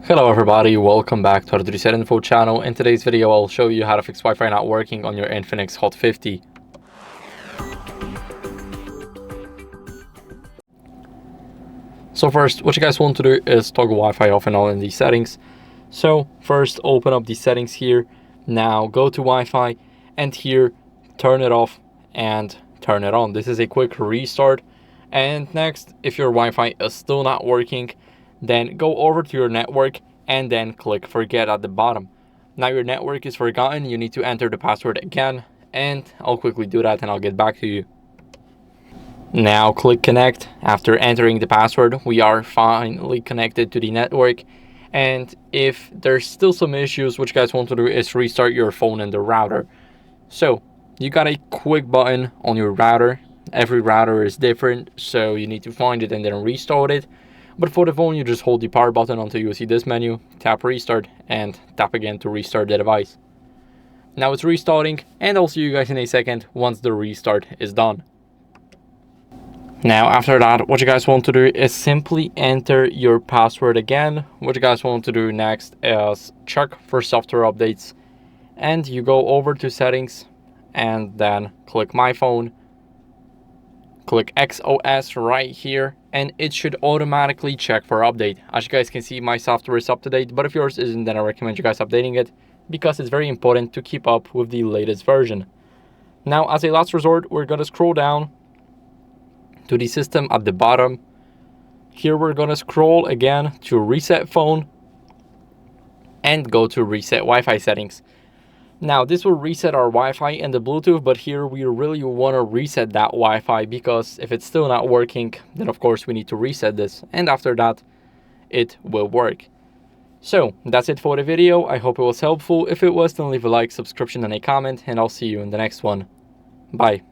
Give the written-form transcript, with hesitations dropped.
Hello everybody, welcome back to HardReset.Info channel. In today's video, I'll show you how to fix Wi-Fi not working on your INFINIX Hot 50. So first, what you guys want to do is toggle Wi-Fi off and on in these settings. So first, open up the settings here. Now go to Wi-Fi and here, turn it off and turn it on. This is a quick restart. And next, if your Wi-Fi is still not working, then go over to your network and then click forget at the bottom. Now your network is forgotten, you need to enter the password again, and I'll quickly do that and I'll get back to you. Now click connect. After entering the password, we are finally connected to the network. And if there's still some issues, what you guys want to do is restart your phone and the router. So you got a quick button on your router. Every router is different, so you need to find it and then restart it. But for the phone, you just hold the power button until you see this menu, tap restart, and tap again to restart the device. Now it's restarting, and I'll see you guys in a second once the restart is done. Now after that, what you guys want to do is simply enter your password again. What you guys want to do next is check for software updates, and you go over to settings, and then click my phone. Click XOS right here and it should automatically check for update. As you guys can see, my software is up to date, but if yours isn't, then I recommend you guys updating it because it's very important to keep up with the latest version. Now, as a last resort, we're going to scroll down to the system at the bottom. Here we're going to scroll again to reset phone and go to reset Wi-Fi settings. Now this will reset our Wi-Fi and the Bluetooth, but here we really want to reset that Wi-Fi because if it's still not working, then of course we need to reset this, and after that it will work. So that's it for the video. I hope it was helpful. If it was, then leave a like, subscription and a comment, and I'll see you in the next one. Bye.